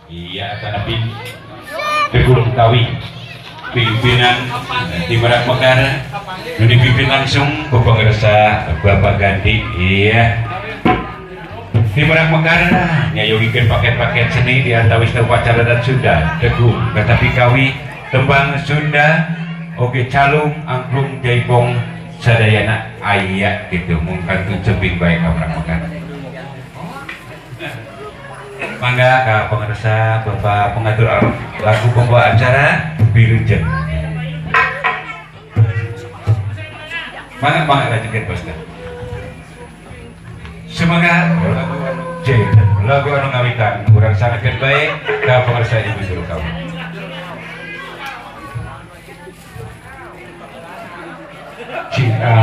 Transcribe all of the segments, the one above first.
Iya, tapi Teguh Kawi pimpinan di Merak Mekar yang dipimpin langsung Bapak Ngerasa Bapak Gandhi. Iya, di Merak Mekar nyayogikan paket-paket seni di antawis upacara dan Sunda Teguh tetapi Kawi tembang Sunda oke calung angklung jaipong sadayana ayat gitu mungkin tujuh baik ke Merak Mekar. Mangga Kak pengerasa Bapak pengatur lagu pembawa acara Wilujeng. Mangga lanjutkan Pastor. Semangat lagu anu ngawitan kurang sangat baik Kak pengerasa Ibu Guru kamu. Cinta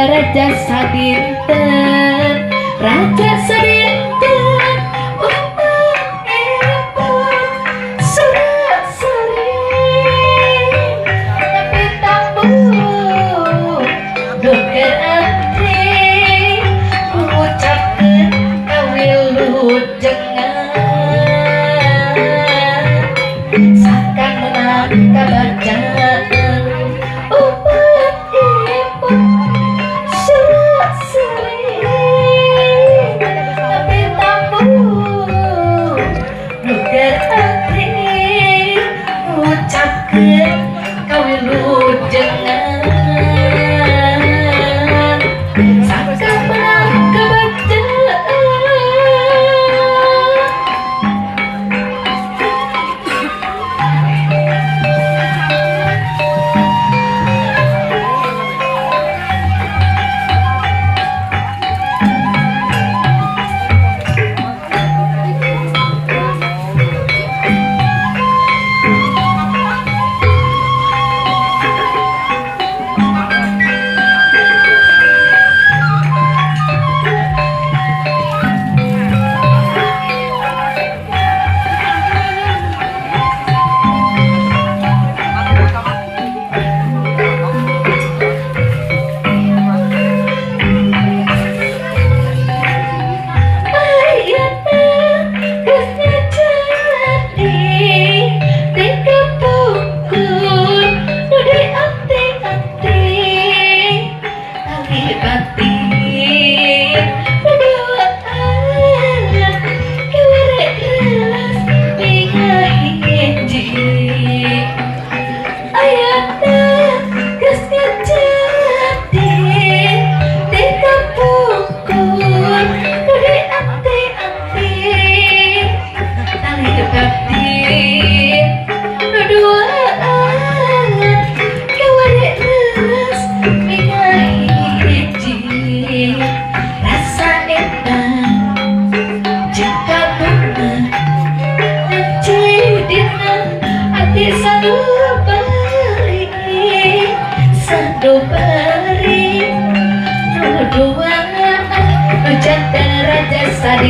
Raja Sadinten Raja Sadinten umat ibu surat sering tapi tamu dokter antri mengucapkan kawilujengan sakan menang kabacaan umat ibu surat sering tapi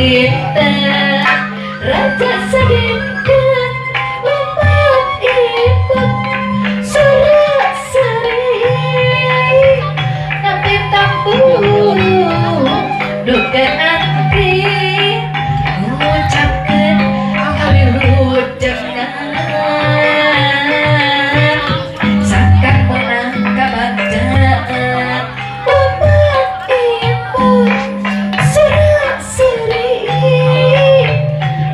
harita raja sedikit umat ikut surat seri nabi tampung duka nanti ngucapkan kawilujengan sakan menang kabacaan umat ikut surat seri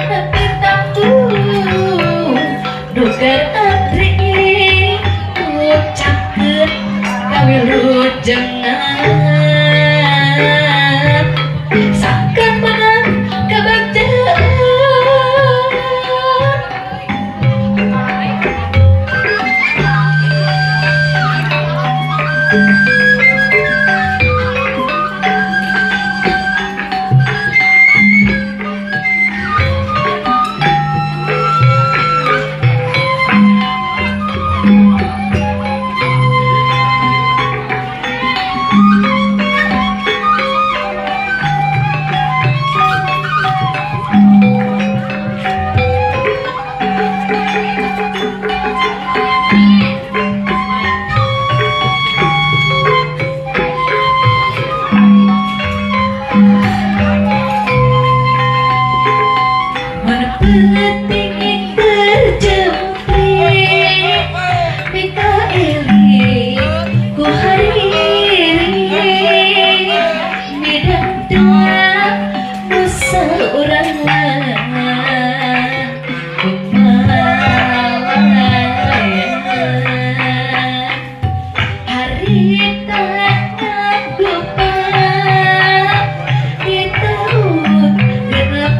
nabi tampung duka nanti ngucapkan kawilujengan sakan menang kabacaan. Penting terjemput Mika Eli ku hariri midang doa nusa urang harita gupa ditahun genep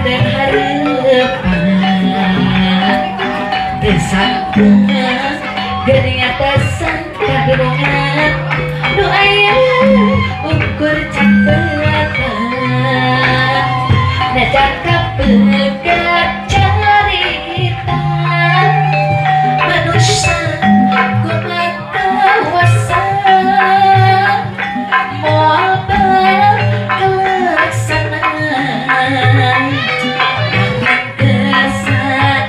dan harapan tersangka gering atasan kadongan doa ukur catatan cakap pegat cerita manusia ku matawasa moabah kelaksanaan kesaat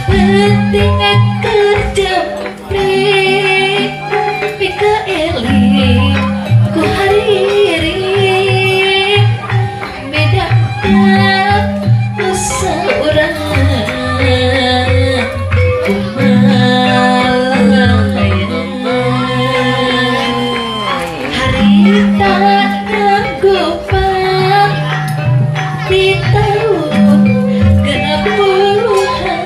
penting kerja Mika Eli ku hariri medang nusa urang harita nanggupan di tahun genep puluhan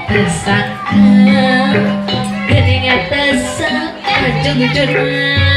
tersangka gening atasan kajeng jenah